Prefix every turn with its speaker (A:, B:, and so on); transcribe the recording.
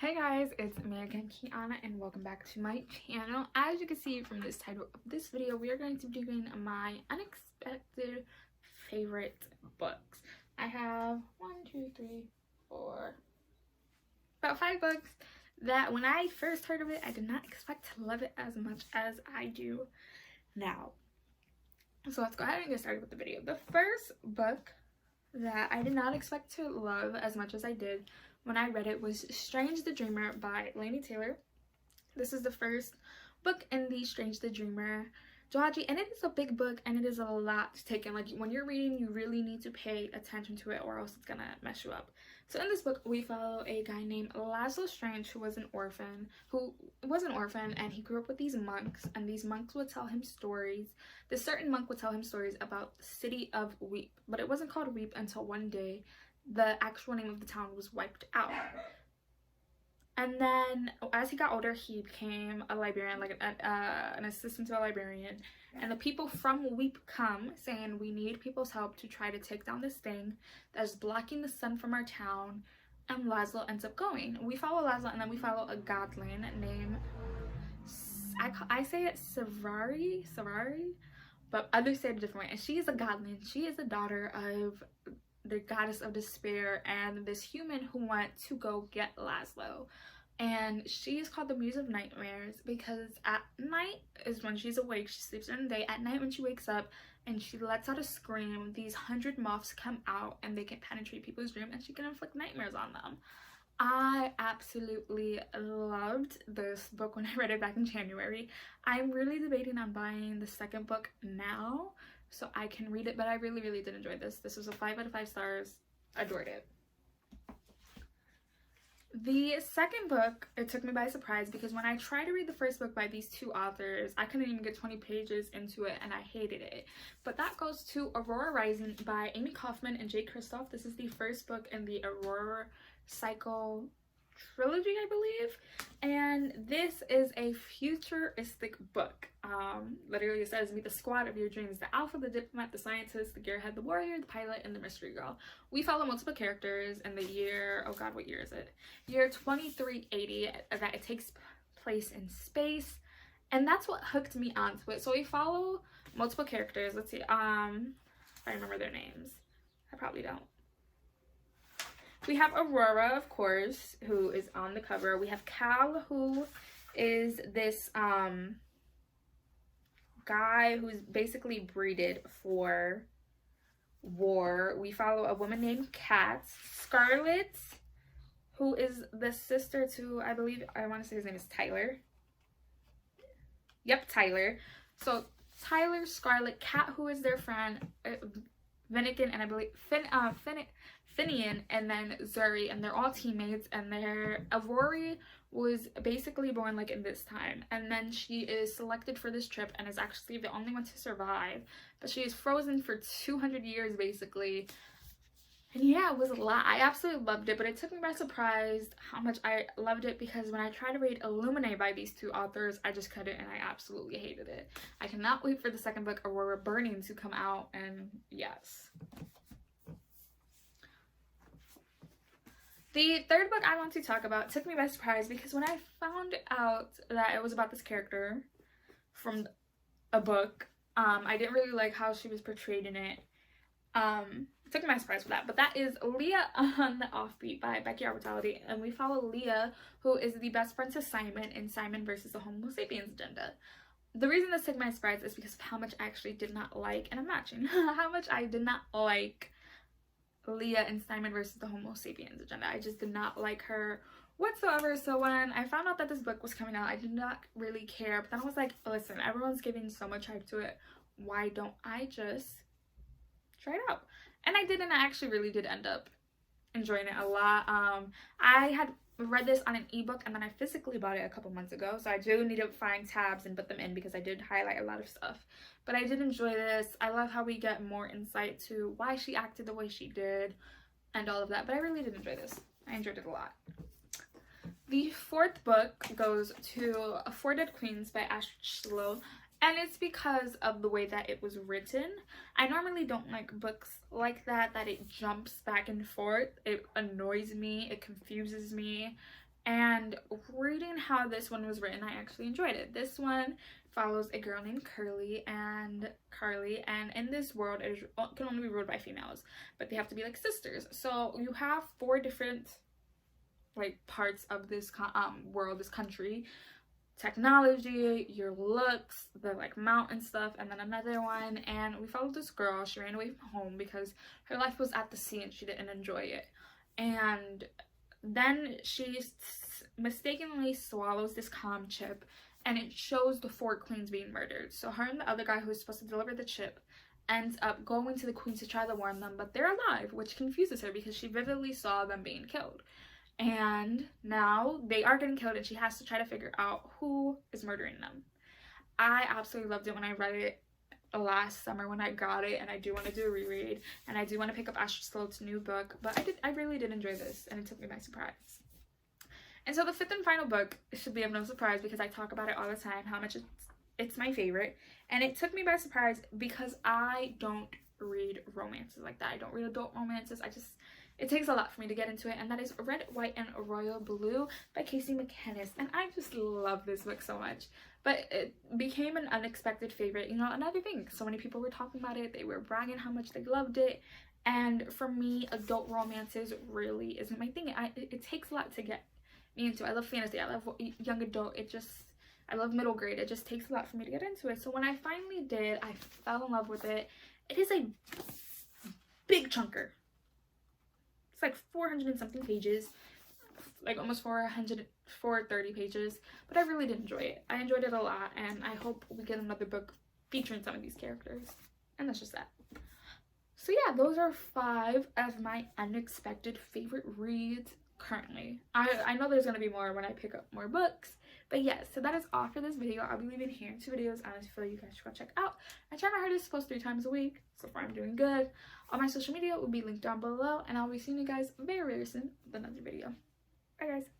A: Hey guys, it's American Kiana and welcome back to my channel. As you can see from this title of this video, we are going to be doing my unexpected favorite books. I have about 5 books that when I first heard of it, I did not expect to love it as much as I do now. So let's go ahead and get started with the video. The first book that I did not expect to love as much as I did when I read it was Strange the Dreamer by Laini Taylor. This is the first book in the Strange the Dreamer duology, and it is a big book and it is a lot to take in. Like, when you're reading, you really need to pay attention to it or else it's gonna mess you up. So in this book, we follow a guy named Laszlo Strange who was an orphan, and he grew up with these monks, and these monks would tell him stories. This certain monk would tell him stories about the city of Weep, but it wasn't called Weep until one day the actual name of the town was wiped out. And then as he got older, he became a librarian, like an assistant to a librarian. And the people from Weep come saying, we need people's help to try to take down this thing that's blocking the sun from our town. And Laszlo ends up going. We follow Laszlo, and then we follow a godling named, I say it Savari, but others say it a different way. And she is a godling. She is the daughter of the goddess of despair and this human who went to go get Laszlo. And she is called the Muse of Nightmares because at night is when she's awake. She sleeps during the day. At night when she wakes up and she lets out a scream, these 100 moths come out and they can penetrate people's dreams and she can inflict nightmares on them. I absolutely loved this book when I read it back in January. I'm really debating on buying the second book now so I can read it, but I really did enjoy this. This was a 5 out of 5 stars. Adored it. The second book, it took me by surprise because when I tried to read the first book by these two authors, I couldn't even get 20 pages into it and I hated it. But that goes to Aurora Rising by Amy Kaufman and Jake Kristoff. This is the first book in the Aurora Cycle trilogy, I believe, and this is a futuristic book. Literally it says, meet the squad of your dreams: the alpha, the diplomat, the scientist, the gearhead, the warrior, the pilot, and the mystery girl. We follow multiple characters in the year, oh god, what year is it? Year 2380, that it takes place in space, and that's what hooked me onto it. So we follow multiple characters. Let's see, if I remember their names. I probably don't. We have Aurora, of course, who is on the cover. We have Cal, who is this guy who's basically breeded for war. We follow a woman named Kat. Scarlet, who is the sister to, I believe, I want to say his name is Tyler. Yep, Tyler. So Tyler, Scarlet, Kat, who is their friend, Finnegan, and I believe Finian, and then Zuri, and they're all teammates, and Aurora was basically born like in this time, and then she is selected for this trip and is actually the only one to survive, but she is frozen for 200 years basically. And yeah, it was a lot. I absolutely loved it, but it took me by surprise how much I loved it because when I tried to read Illuminae by these two authors, I just couldn't, and I absolutely hated it. I cannot wait for the second book, Aurora Burning, to come out, and yes. The third book I want to talk about took me by surprise because when I found out that it was about this character from a book, I didn't really like how she was portrayed in it. It took me by surprise for that, but that is Leah on the Offbeat by Becky Albertalli, and we follow Leah, who is the best friend to Simon in Simon versus the Homo Sapiens Agenda. The reason this took me by surprise is because of how much I actually did not like, and I'm matching, how much I did not like Leah and Simon versus the Homo Sapiens Agenda. I just did not like her whatsoever. So when I found out that this book was coming out, I did not really care, but then I was like, listen, everyone's giving so much hype to it, why don't I just try it out? And I did, and I actually really did end up enjoying it a lot. I had read this on an ebook and then I physically bought it a couple months ago, so I do need to find tabs and put them in because I did highlight a lot of stuff. But I did enjoy this. I love how we get more insight to why she acted the way she did and all of that, but I really did enjoy this. I enjoyed it a lot. The fourth book goes to Four Dead Queens by Astrid Schlow. And it's because of the way that it was written. I normally don't like books like that it jumps back and forth. It annoys me, it confuses me, And reading how this one was written, I actually enjoyed it. This one follows a girl named Carly, and in this world it can only be ruled by females, but they have to be like sisters. So you have 4 different like parts of this world, this country: technology, your looks, the like mountain stuff, and then another one. And we followed this girl. She ran away from home because her life was at the sea and she didn't enjoy it. And then she mistakenly swallows this comm chip, and it shows the 4 queens being murdered. So her and the other guy who was supposed to deliver the chip ends up going to the queens to try to warn them, but they're alive, which confuses her because she vividly saw them being killed. And now they are getting killed, and she has to try to figure out who is murdering them. I absolutely loved it when I read it last summer when I got it, and I do want to do a reread, and I do want to pick up Asher Sloat's new book, but I really did enjoy this, and it took me by surprise. And so the 5th and final book should be of no surprise because I talk about it all the time, how much it's my favorite, and it took me by surprise because I don't read romances like that. I don't read adult romances. It takes a lot for me to get into it, and that is Red, White, and Royal Blue by Casey McInnes. And I just love this book so much. But it became an unexpected favorite. You know, another thing, so many people were talking about it. They were bragging how much they loved it. And for me, adult romances really isn't my thing. It takes a lot to get me into. I love fantasy. I love young adult. I love middle grade. It just takes a lot for me to get into it. So when I finally did, I fell in love with it. It is a big chunker. It's like 400 and something pages, like almost 430 pages, but I really did enjoy it. I enjoyed it a lot, and I hope we get another book featuring some of these characters. And that's just that. So yeah, those are 5 of my unexpected favorite reads currently. I know there's gonna be more when I pick up more books, but yes, so that is all for this video. I'll be leaving here 2 videos I feel you guys should go check out. I try my hardest to post 3 times a week. So far I'm doing good. All my social media will be linked down below, and I'll be seeing you guys very, very soon with another video. Bye guys.